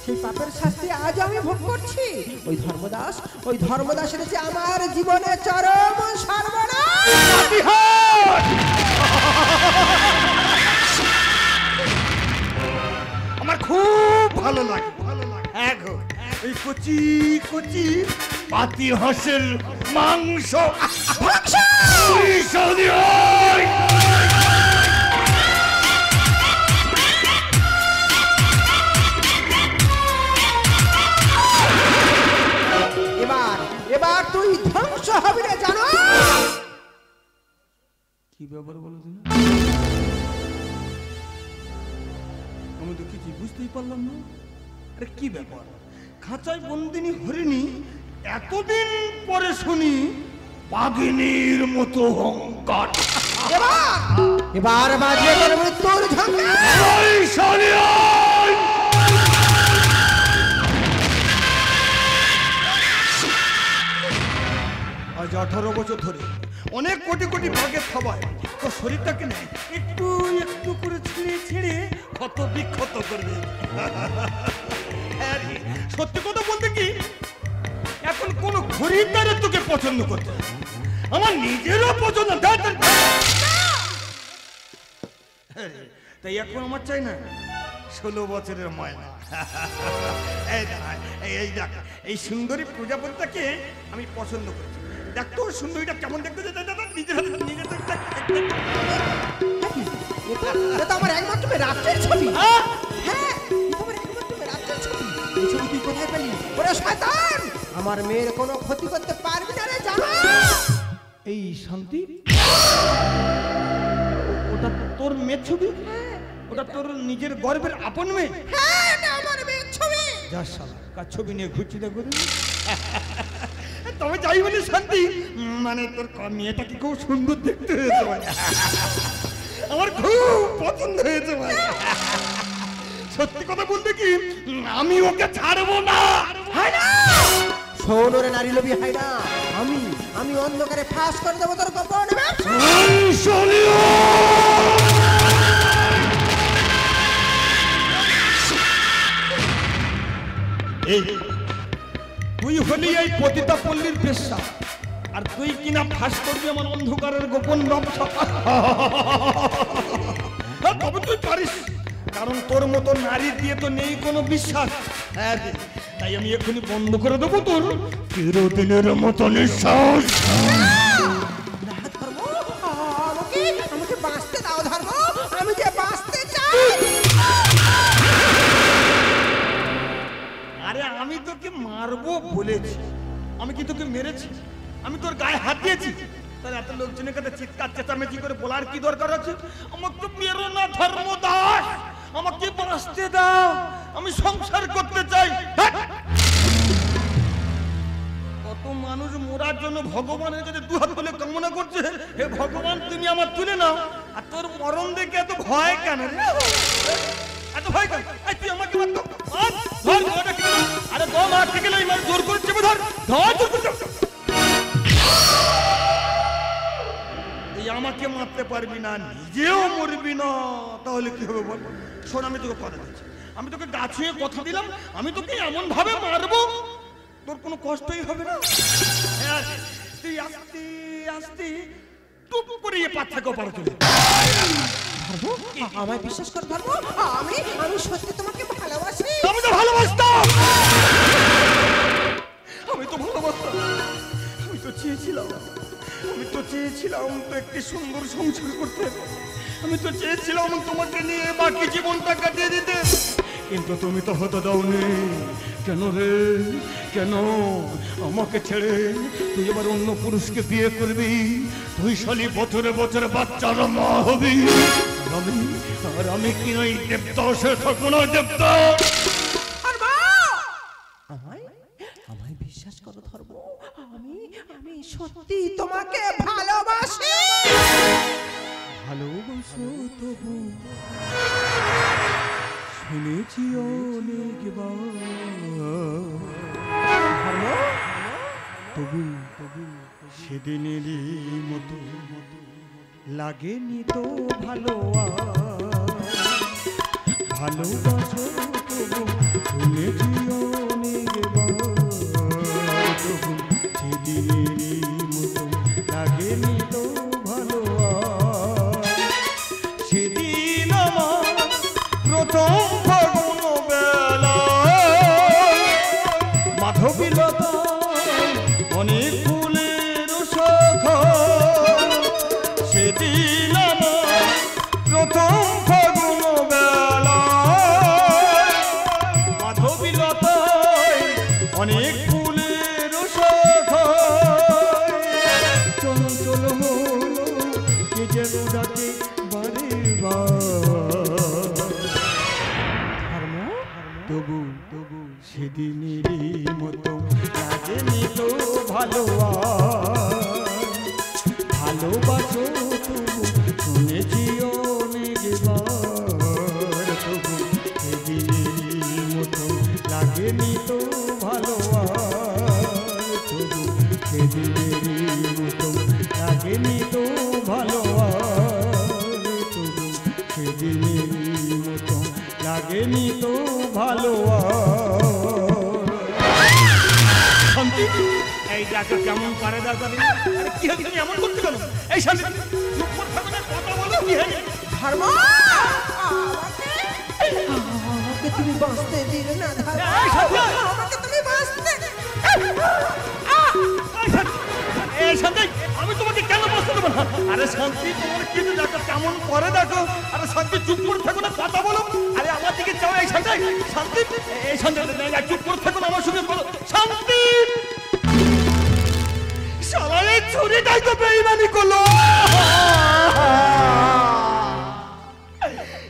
সেই পাপের শাস্তি আজ আমি ভোগ করছি। ওই ধর্মদাসের যে আমার জীবনে চরম সর্বনাশ। আমার খুব ভালো লাগে এই কচি কচি পাতি হাঁসের মাংস। এবার তুই ধ্বংস হবি রে, জানো? কি ব্যাপার বলো তুমি? আমি তো কিছু বুঝতেই পারলাম না। আরে কি ব্যাপার, খাঁচায় বন্দিনী হরিণী, এতদিন পরে শুনি বাঘিনীর মতো অহংকার। এবার বাজে তোর মৃত্যুর ঝঙ্কা। আজ 18 বছর ধরে অনেক কোটি কোটি ভাগের খাবার তো শরীরটাকে নেই একটু একটু করে ছিঁড়ে ছিঁড়ে ক্ষত বিক্ষত করবে। সত্যি কথা বলতে কি, এখন কোন খরিদ্দারের তোকে পছন্দ করতে আমার নিজেরও পছন্দ। তাই এখন আমার চাই না 16 বছরের ময়না। এই দেখ, এই সুন্দরী প্রজাপতিটাকে আমি পছন্দ করেছি। দেখ তোর সুন্দরীটা কেমন দেখতে, নিজের হাতে নিজের আমার একমাত্র রাত্রের ছবি। হ্যাঁ, তোমার একমাত্র রাত্রের ছবি। এই ছবি তুই কোথায় পেলি? ওরে শয়তান, আমার মেয়ের কোনো ক্ষতি করতে পারবি না রে, জানো? এই শান্তি, ওটা তোর মেয়ের ছবি? ওটা তোর নিজের গর্বের আপন মেয়ে? হ্যাঁ, এটা আমার মেয়ের ছবি। যা শালা, কার ছবি নিয়ে ঘুরছি দেখো। তবে যাই বলি শান্তি, মানে তোর মেয়েটাকে খুব সুন্দর দেখতে হয়েছে, আমার খুব পছন্দ হয়েছে। সত্যি কথা বলতে কি, আমি ওকে ছাড়বো না। শোন রে নারী লোভী হায়না, আমি অন্ধকারে ফাঁস করে দেবো তোর গোপন ব্যবসা। তুই হলি এই পতিতা পল্লীর পেশা, আর তুই কিনা ফাঁস করবি আমার অন্ধকারের গোপন ব্যবসা। তবে তুই পারিস, কারণ তোর মতো নারী দিয়ে তো নেই কোনো বিশ্বাস। হ্যাঁ, তাই আমি এখনই বন্ধ করে দেবো তোর চিরদিনের মতো নিঃশ্বাস। আমাকে বাঁচতে দাও ধর্ম, আমি যে বাঁচতে চাই। আরে আমি তোকে মারবো বলেছি, আমি কি তোকে মেরেছি? আমি তোর গায়ে হাত দিয়েছি? তাহলে এত লোকজনের কাছে চিৎকার চেঁচামেচি করে বলার কি দরকার আছে? আমাকে তো মেরো না ধর্মদাস, আমাকে বাঁচতে দাও, আমি সংসার করতে চাই। কত মানুষ মরার জন্য ভগবানের কাছে দুহাত তুলে কামনা করছে, হে ভগবান তুমি আমার তুলে নাও। আর তোর মরণ দেখে এত ভয় কেন রে? এত ভয় কেন? তুই আমাকে আরে দম আটকে গেলে জোর করে চেপে ধর, আমাকে মারতে পারবি না, নিজেও মরবি না, তাহলে কি হবে বল? শোন, আমি তোকে কথা দিচ্ছি, আমি তোকে গা ছুঁয়ে কথা দিলাম, আমি তোকে এমন ভাবে মারবো তোর কোনো কষ্টই হবে না। তুই আস্তে আস্তে টুপ করে পাথরকে ওপারে চলে। আমায় বিশ্বাস কর ধর্ম, আমি সত্যি তোমাকে ভালোবাসি। আমি তো ভালোবাসতাম, আমি তো চেয়েছিলাম তো একটি সুন্দর সংসার করতে, আমি তো চেয়েছিলাম তোমাকে নিয়ে বাকি জীবনটা কাটিয়ে দিতে, কিন্তু তুমি তো হতে দাওনি। কেন রে, কেন আমাকে ছেড়ে তুই এবার অন্য পুরুষকে বিয়ে করবি? তুই শালি বছরে বছরে বাচ্চার মা হবি, আর আমি কি ওই দেবদাসের থাকবো না? দেবদাস, আমায় বিশ্বাস করো ধর্ম, আমি সত্যি তোমাকে ভালোবাসি। ভালোবাসো তবু শুনেছি অনেকবার, তবু সেদিনেরই মতো লাগেনি তো ভালো। ভালোবাসো তবু শুনেছি অনেকবার, তবু সেদিনেরই মতো লাগেনি তো ভালো আর। সেদিন আমার প্রথম ফাগুন বেলা মাধবীলতা অনেক ফুলের শাখা, সেদিন আমার প্রথম ফাগুন বেলা মাধবীলতায় অনেক ফুলের শাখা, চঞ্চল হলো কে যেন ডাকে বারে তবু তবু সেদিনেরই মতো লাগেনি তো ভালো আর। ভালোবাসো তবু শুনেছি অনেকবার, তবু সেদিনেরই মতো লাগেনি তো ভালো আর, তবু সেদিনেরই মতো লাগেনি তো ভালো আর, তবু সেদিনেরই মতো লাগেনি তো ভালো আর। শান্তি, এই ডাকে কেমন পারে দাঁড়াবে? আরে কি হয়েছে, তুমি এমন করতে কেন? এই শান্তি, চুপ করে থাকো না, কথা বলো। কি হয়েছে? ধর্ম, আমাকে তুমি বাঁচতে দিলে না ধর্ম, আমাকে তুমি বাঁচতে। এই শান্তি, আমি তোমাকে কেন বাঁচতে দেবো না? আরে শান্তি, তোমার কি ডাকে কেমন করে দেখো। আরে শান্তি, চুপ করে থাকো না, কথা বলো। আরে আমার দিকে যাও। এই শান্তি, শান্তি, এই শান্তি, চুপ করে থাকো না, আমার সঙ্গে বলো। শান্তি, শালা এই ছুরিটাই তো বেঈমানি করলো।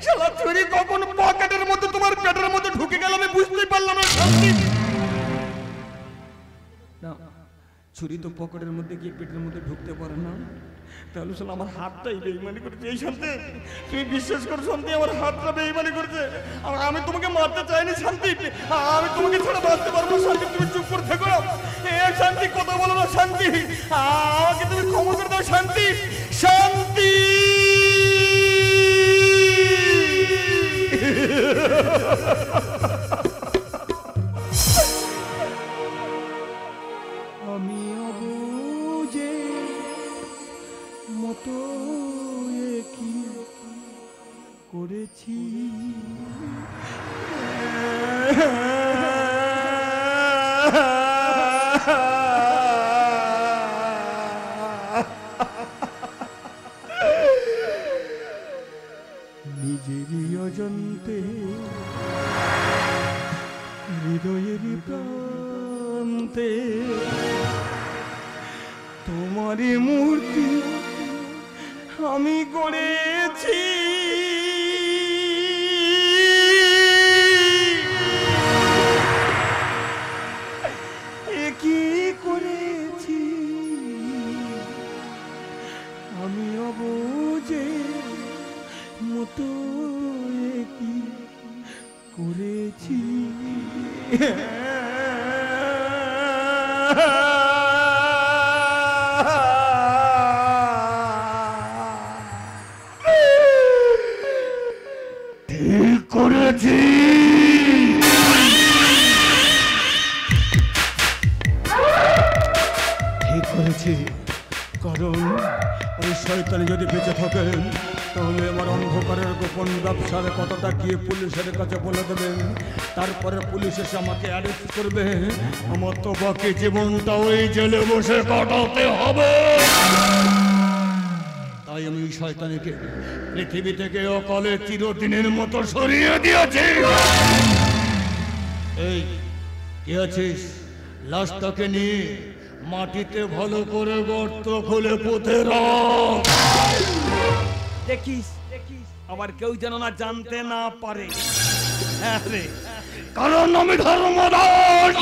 শালা ছুরি কখন পকেটের মধ্যে তোমার পেটের মধ্যে ঢুকে গেল আমি বুঝতেই পারলাম না। শান্তি, না, ছুরি তো পকেটের মধ্যে গিয়ে পেটের মধ্যে ঢুকতে পারে না, তাহলে শালা আমার হাতটাই বেঈমানি করেছে। এই শান্তি, তুমি বিশ্বাস করো শান্তি, আমার হাতটা বেঈমানি করেছে। আমি তোমাকে মারতে চাইনি শান্তি, আমি তোমাকে ছাড়া বাঁচতে পারবো না। শান্তি, তুমি চুপ করে থাকো। শান্তি, কথা বলো না শান্তি, আমাকে তুমি ক্ষমা করে দাও শান্তি। শান্তি, আমি অবুঝে মতো কি করেছি, নিজেরই অজান্তে হৃদয়েরই প্রান্তে তোমারই মূর্তি আমি গড়েছি। কি করেছি আমি অবুঝে মতো কি করেছি। ঠিক করেছি, ঠিক করেছি, কারণ ওই শয়তানি যদি বেঁচে থাকেন তাহলে আমার অন্ধকারের গোপন ব্যবসার কথাটা গিয়ে পুলিশের কাছে বলে দেবেন, তারপরে পুলিশ এসে আমাকে অ্যারেস্ট করবে। আমার তো বাকি জীবনটা ওই জেলে বসে কাটাতে হবে। তাই আমি ওই শয়তানিকে পৃথিবী থেকে অকালে চিরদিনের মতো সরিয়ে দিয়েছি। এই কি আছিস, লাশটাকে নিয়ে মাটিতে ভালো করে গর্ত খুলে পুঁতে রাখ। দেখিস আবার কেউ যেন না জানতে না পারে। কারণ আমি ধর্মদাস,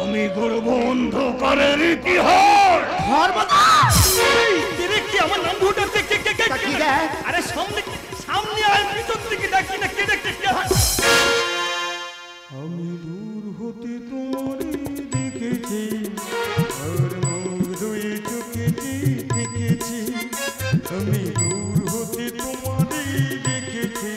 আমি গর্ব অন্ধকারের ইতিহাস। ধর্মদাস, কি আমার নাম ঢুকতে? আরে সামনে সামনে আর পিছন দিকে দেখি না, কে দেখতে? আমি দূর হতে তোমার দেখেছি, আর মুখ ধুয়ে চোখেছি দেখেছি। আমি দূর হতে তোমার দেখেছি,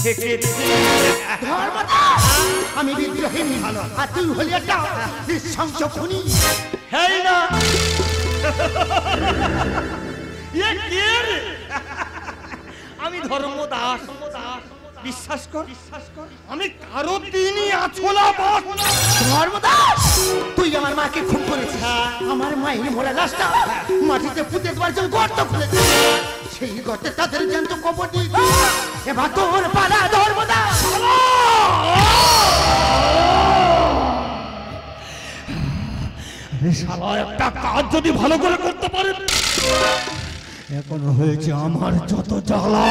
ঠেকেছে। ধর্মদাস আমি বিদ্রোহী আর তুই হলি একটা নৃশংস খুনি। হ্যাঁ না আমি ধর্মদাস। বিশ্বাস কর আমি কারো দিনই আছলা পাস। ধর্মদাস তুই আমার মাকে খুন করেছিস। আমার মায়ের মোড়া লাশটা মাটিতে পুঁতে দেওয়ার জন্য গর্ত খুলেছিস। সেই গর্তে তাদের জ্যান্ত কবর দিয়েছিস। এবার তোর পালা ধর্মদাস। শালা একটা কাজ যদি ভালো করে করতে পারে। এখনো হয়েছে আমার যত জ্বালা।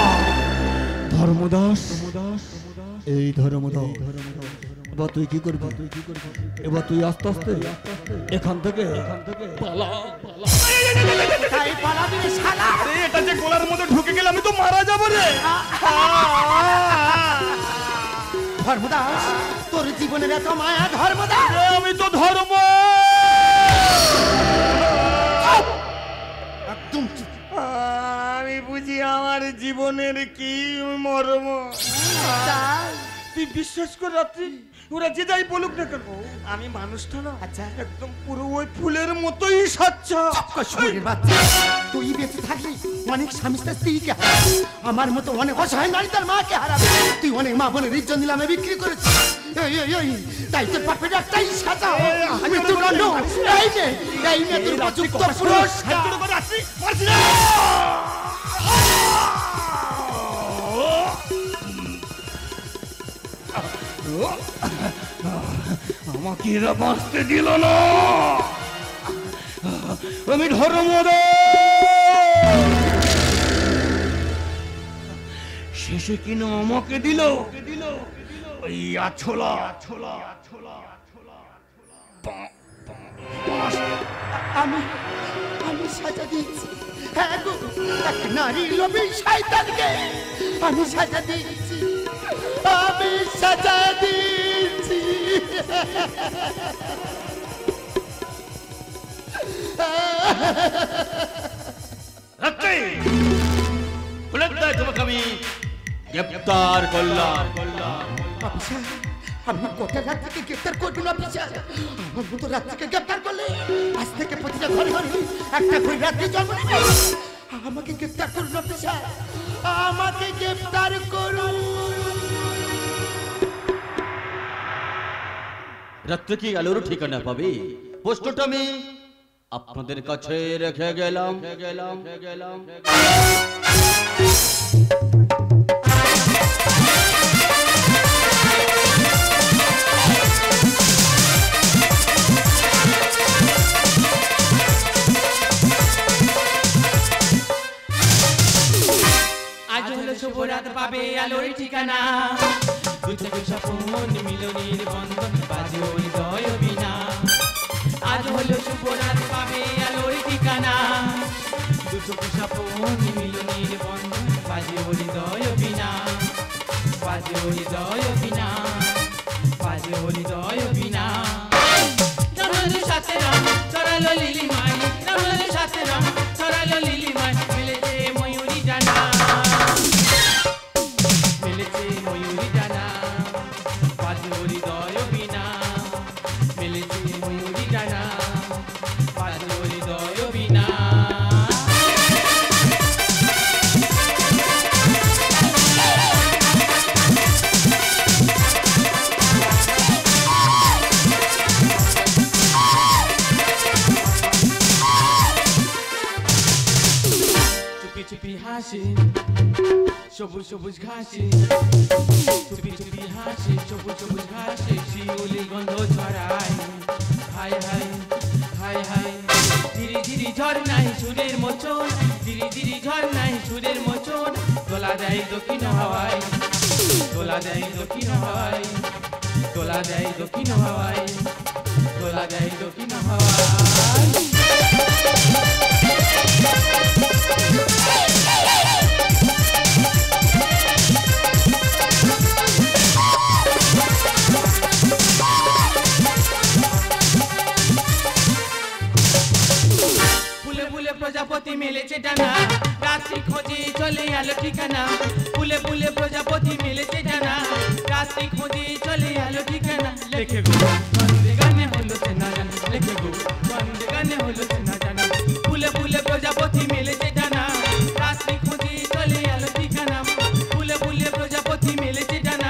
ধর্মদাস এই ধর্মদাস এবার তুই কি করবি? এবার তুই আস্তে আস্তে এখান থেকে পালা। তাই পালাবি রে শালা। এটা যে গোলার মধ্যে ঢুকে গেলে আমি তো মারা যাবো রে। ধর্মদাস তোর জীবনের এত মায়া ধর্মদাস। আমি তো ধর্ম একদম চুপ। আমি বুঝি আমার জীবনের কি মর্ম। তুই বিশ্বাস কর রাত্রি ওরা যে যাই বলুক না কেন আমি মানুষটা না আচ্ছা একদম পুরো ওই ফুলের মতোই স্বচ্ছা। তুই বেঁচে থাকলি অনেক স্বামী স্ত্রীকে হারাবি। আমার মতো অনেক অসহায় নারী তার মাকে হারাবে। তুই অনেক মা বোনের ইজ্জত নিলামে বিক্রি করেছিস। তাই তোর পাপের একটাই সাজা মৃত্যুদণ্ড। এই নে তোর উপযুক্ত পুরস্কার। আমাকে এরা বাঁচতে দিল না। আমি ধর্মদাস শেষে কিনা আমাকে দিল ওই আছলা। আমি সাজা দিয়েছি। হ্যাঁ গো এক নারীর লোভী শয়তানকে আমি সাজা দিয়েছি। আমি সাজা দিয়েছি। তোমাকে আমি গ্রেপ্তার করলাম। আমি কোথায় রাত্রিকে গ্রেপ্তার করবি না অফিসার। আমার মতো রাত্রিকে গ্রেপ্তার করলে আজ থেকে প্রতিটা ঘরে ঘরে একটা করে রাত্রি জন্ম নেবে। আমাকে গ্রেপ্তার করুন অফিসার, আমাকে গ্রেপ্তার করুন। রাত্রে কি আলোর ঠিকানা পাবে? পোস্টটা আমি আপনাদের কাছে রেখে গেলাম। আজ হলো শুভরাত পাবে আলোর ঠিকানা। দুচোখে স্বপ্ন মিলনের বন্ধন বাজে হৃদয় বিনা। আজ হলো শুভরাত পাবে আলোর ঠিকানা। দুচোখে স্বপ্ন মিলনের বন্ধন বাজে হৃদয় বিনা। বাজে হৃদয় বিনা। বাজে হৃদয় বিনা। রামের সাথে রাম চড়ালো লিলিমাই। রামের সাথে রাম চড়ালো লিলিমাই। মিলেছে ময়ূরী জানা। মিলেছে ময়ূরী জানা। বাজে হৃদয় বিনা। মিলেছে ময়ূরী জানা। বাজে হৃদয় বিনা। চুপি চুপি হাসি সবুজ সবুজ ঘাসে। চুপি চুপি হাসি সবুজ সবুজ ঘাসে। শিউলি গন্ধ ছড়ায়। High high high high. ধীরে ধীরে ঝর্ণায় সুরের মোচন। ধীরে ধীরে ঝর্ণায় সুরের মোচন। দোলা দেয় দক্ষিণ হাওয়ায়। দোলা দেয় দক্ষিণ হাওয়ায়। দোলা দেয় দক্ষিণ হাওয়ায়। দোলা দেয় দক্ষিণ হাওয়ায়। ফুলে ফুলে প্রজাপতি মেলেছে ডানা। রাত্রি খোঁজে চলে আলো ঠিকানা ফুলে ফুলে প্রজাপতি মেলেছে জানা রাত্রি খোঁজে চলে আলো ঠিকানা লেখে গো ছন্দে গানে হলো চেনা জানা লেখে গো ছন্দে গানে হলো চেনা জানা ফুলে ফুলে প্রজাপতি মেলেছে জানা রাত্রি খোঁজে চলে আলো ঠিকানা ফুলে ফুলে প্রজাপতি মেলেছে জানা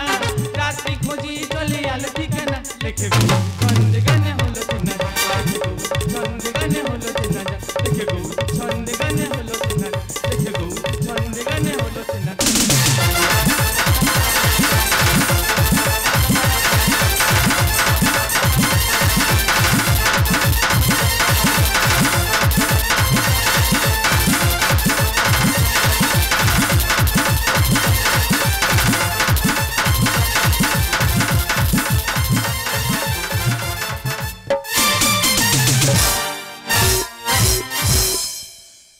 রাত্রি খোঁজে চলে আলো ঠিকানা লেখে গো ছন্দে গানে হলো চেনা জানা লেখে গো ছন্দে গানে হলো চেনা জানা লেখে গো ছন্দে গানে হলো চেনা জানা লেখে গো ছন্দে গানে হলো চেনা জানা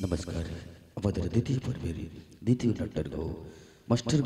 नमस्कार আমাদের দ্বিতীয় পর্বের দ্বিতীয় নাট্যর্ঘ মাস্টার